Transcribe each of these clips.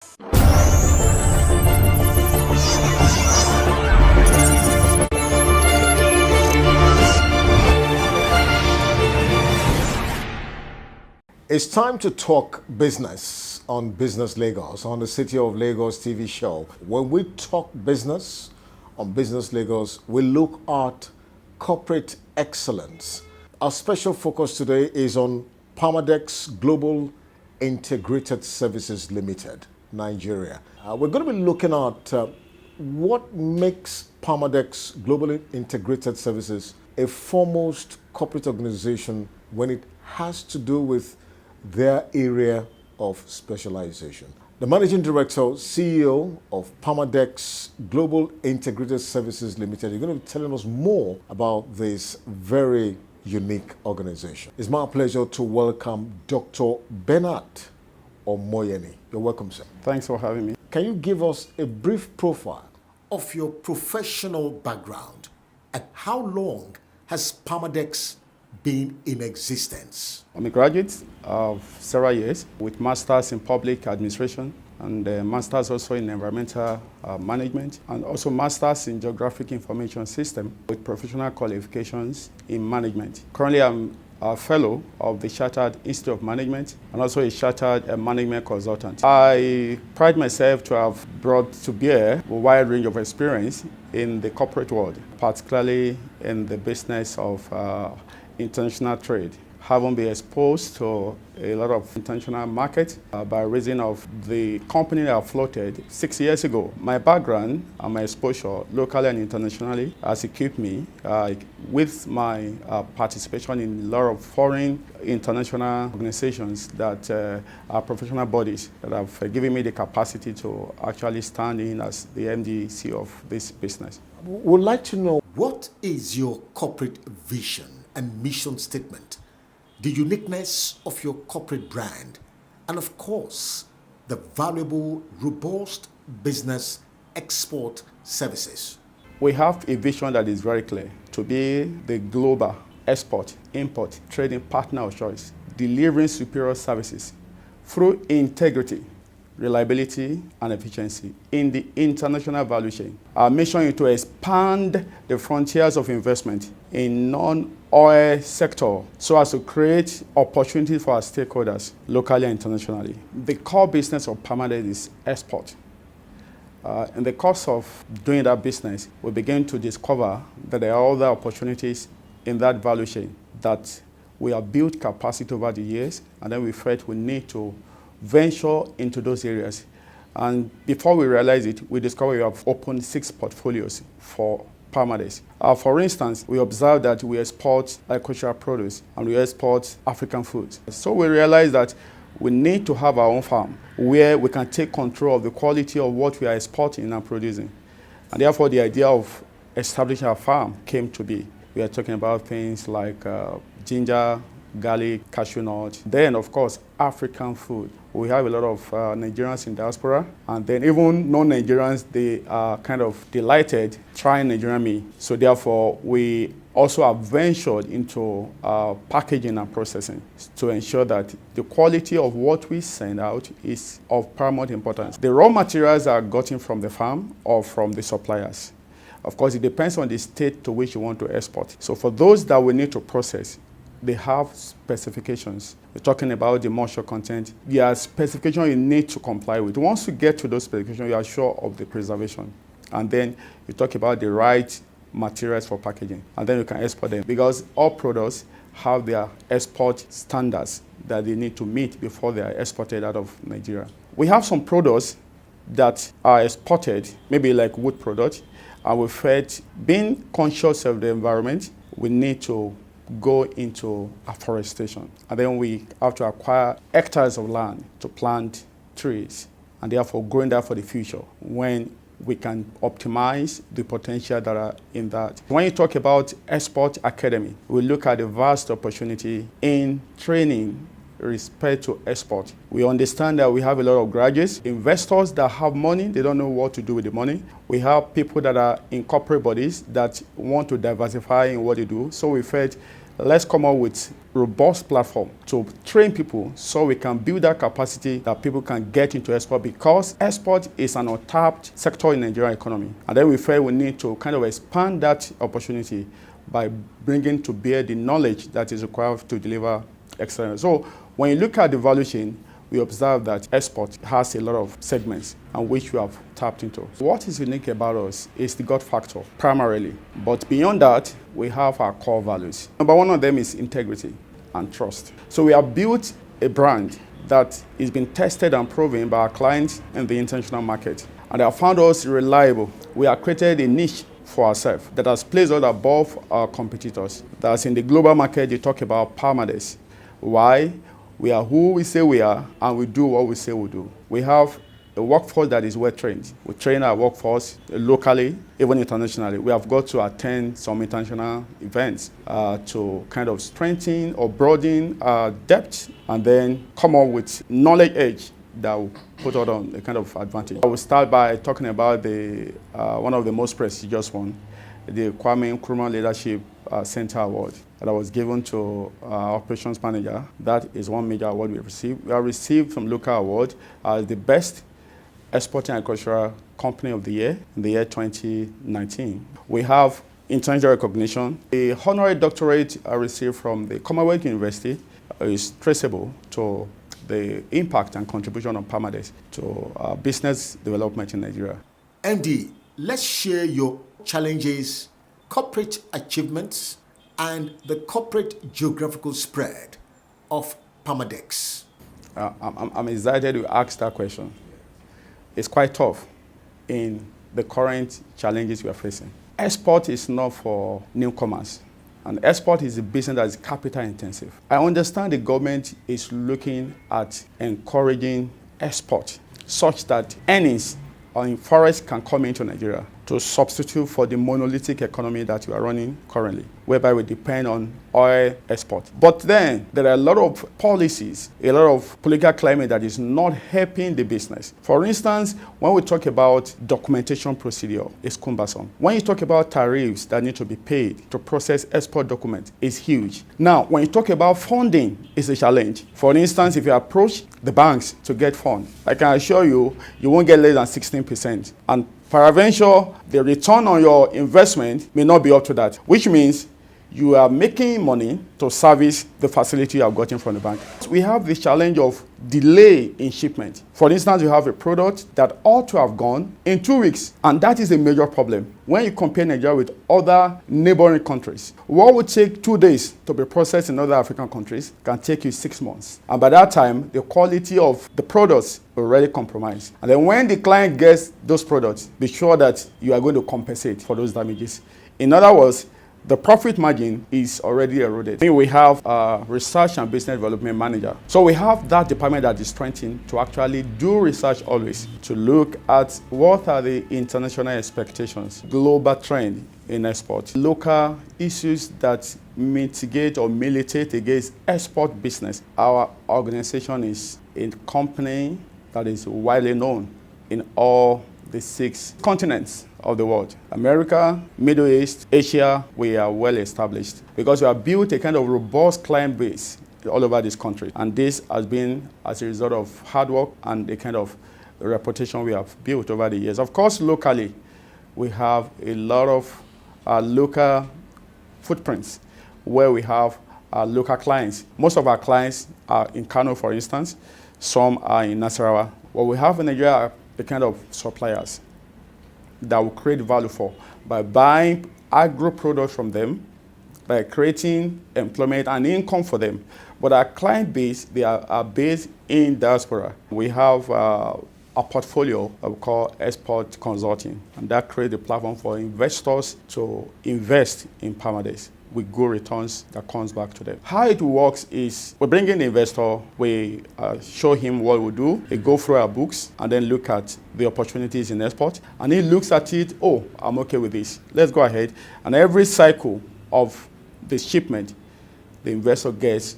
It's time to talk business on Business Lagos, on the City of Lagos TV show. When we talk business on Business Lagos, we look at corporate excellence. Our special focus today is on Palmadex Global Integrated Services Limited, Nigeria. We're going to be looking at what makes Palmadex Global Integrated Services a foremost corporate organization when it has to do with their area of specialization. The Managing Director, CEO of Palmadex Global Integrated Services Limited, you're going to be telling us more about this very unique organization. It's my pleasure to welcome Dr. Bernard Omoyeni. You're welcome, sir. Thanks for having me. Can you give us a brief profile of your professional background and how long has Palmadex been in existence? I'm a graduate of several years with masters in public administration and masters also in environmental management, and also masters in geographic information system with professional qualifications in management. Currently, I'm a fellow of the Chartered Institute of Management and also a chartered management consultant. I pride myself to have brought to bear a wide range of experience in the corporate world, particularly in the business of international trade, having been exposed to a lot of international markets by reason of the company that I floated 6 years ago. My background and my exposure locally and internationally has equipped me with my participation in a lot of foreign international organizations that are professional bodies that have given me the capacity to actually stand in as the MD of this business. We'd like to know, what is your corporate vision and mission statement, the uniqueness of your corporate brand, and of course, the valuable, robust business export services? We have a vision that is very clear: to be the global export, import, trading partner of choice, delivering superior services through integrity, reliability, and efficiency in the international value chain. Our mission is to expand the frontiers of investment in non-oil sector so as to create opportunities for our stakeholders locally and internationally. The core business of Palmadex is export. In the course of doing that business, we begin to discover that there are other opportunities in that value chain that we have built capacity over the years, and then we felt we need to venture into those areas. And before we realize it, we discover we have opened 6 portfolios for Palmadex. For instance, we observed that we export agricultural produce and we export African foods. So we realized that we need to have our own farm where we can take control of the quality of what we are exporting and producing. And therefore, the idea of establishing a farm came to be. We are talking about things like ginger, garlic, cashew nut. Then, of course, African food. We have a lot of Nigerians in diaspora, and then even non-Nigerians, they are kind of delighted trying Nigerian meat. So therefore, we also have ventured into packaging and processing to ensure that the quality of what we send out is of paramount importance. The raw materials are gotten from the farm or from the suppliers. Of course, it depends on the state to which you want to export. So for those that we need to process, they have specifications. We're talking about the moisture content. There are specifications you need to comply with. Once you get to those specifications, you are sure of the preservation. And then you talk about the right materials for packaging. And then you can export them, because all products have their export standards that they need to meet before they are exported out of Nigeria. We have some products that are exported, maybe like wood products, and we felt, being conscious of the environment, we need to go into afforestation. And then we have to acquire hectares of land to plant trees, and therefore growing that for the future when we can optimize the potential that are in that. When you talk about Export Academy, we look at the vast opportunity in training respect to export. We understand that we have a lot of graduates, investors that have money, they don't know what to do with the money. We have people that are in corporate bodies that want to diversify in what they do. So we felt, let's come up with robust platform to train people so we can build that capacity that people can get into export, because export is an untapped sector in the Nigerian economy. And then we felt we need to kind of expand that opportunity by bringing to bear the knowledge that is required to deliver excellence. So when you look at the value chain, we observe that export has a lot of segments and which we have tapped into. What is unique about us is the God factor, primarily. But beyond that, we have our core values. Number one of them is integrity and trust. So we have built a brand that is being tested and proven by our clients in the international market. And they have found us reliable. We have created a niche for ourselves that has placed us above our competitors. That's in the global market, you talk about Palmadex. Why? We are who we say we are, and we do what we say we do. We have a workforce that is well trained. We train our workforce locally, even internationally. We have got to attend some international events to kind of strengthen or broaden our depth, and then come up with knowledge edge that will put us on a kind of advantage. I will start by talking about the one of the most prestigious one, the Kwame Nkrumah Leadership Center Award that was given to our operations manager. That is one major award we received. We have received some local award as the best exporting agricultural company of the year in the year 2019. We have international recognition. The honorary doctorate I received from the Commonwealth University is traceable to the impact and contribution of Palmadex to business development in Nigeria. MD, let's share your challenges, corporate achievements, and the corporate geographical spread of Palmadex. I'm excited you asked that question. It's quite tough in the current challenges we are facing. Export is not for newcomers, and export is a business that is capital intensive. I understand the government is looking at encouraging export such that earnings in forests can come into Nigeria to substitute for the monolithic economy that we are running currently, whereby we depend on oil export. But then there are a lot of policies, a lot of political climate that is not helping the business. For instance, when we talk about documentation procedure, it's cumbersome. When you talk about tariffs that need to be paid to process export documents, it's huge. Now, when you talk about funding, it's a challenge. For instance, if you approach the banks to get funds, I can assure you, you won't get less than 16%. And peradventure, the return on your investment may not be up to that, which means you are making money to service the facility you have gotten from the bank. We have the challenge of delay in shipment. For instance, you have a product that ought to have gone in 2 weeks, and that is a major problem. When you compare Nigeria with other neighboring countries, what would take 2 days to be processed in other African countries can take you 6 months. And by that time, the quality of the products will already compromised. And then when the client gets those products, be sure that you are going to compensate for those damages. In other words, the profit margin is already eroded. We have a research and business development manager. So we have that department that is strengthened to actually do research always, to look at what are the international expectations, global trend in export, local issues that mitigate or militate against export business. Our organization is a company that is widely known in all the 6 continents of the world. America, Middle East, Asia, we are well established because we have built a kind of robust client base all over this country. And this has been as a result of hard work and the kind of reputation we have built over the years. Of course, locally, we have a lot of local footprints where we have local clients. Most of our clients are in Kano, for instance. Some are in Nasarawa. What we have in Nigeria are the kind of suppliers that will create value for by buying agro products from them, by creating employment and income for them. But our client base, they are based in diaspora. We have a portfolio that we call Export Consulting, and that creates a platform for investors to invest in Palmadex with good returns that comes back to them. How it works is we bring in the investor, we show him what we do, he go through our books and then look at the opportunities in export, and he looks at it, oh, I'm okay with this, let's go ahead. And every cycle of the shipment, the investor gets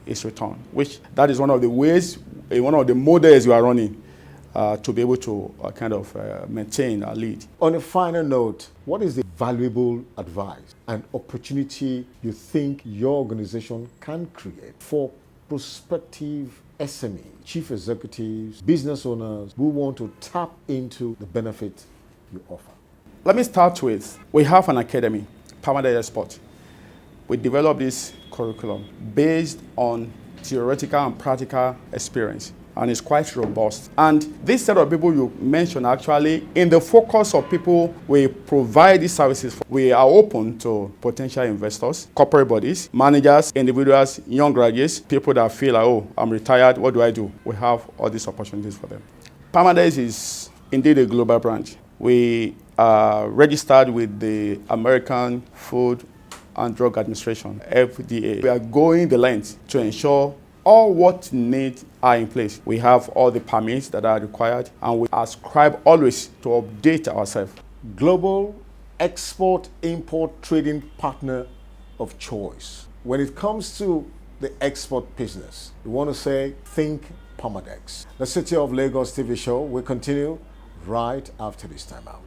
his return, which that is one of the ways, one of the models we are running to be able to maintain our lead. On a final note, what is the valuable advice and opportunity you think your organization can create for prospective SME, chief executives, business owners who want to tap into the benefit you offer? Let me start with, we have an academy, Palmadex Export. We developed this curriculum based on theoretical and practical experience, and it's quite robust. And this set of people you mentioned, actually, in the focus of people we provide these services for, we are open to potential investors, corporate bodies, managers, individuals, young graduates, people that feel like, oh, I'm retired, what do I do? We have all these opportunities for them. Palmadex is indeed a global branch. We are registered with the American Food and Drug Administration, FDA. We are going the length to ensure all what needs are in place. We have all the permits that are required, and we ascribe always to update ourselves. Global export-import trading partner of choice. When it comes to the export business, we want to say, think Palmadex. The City of Lagos TV show will continue right after this time out.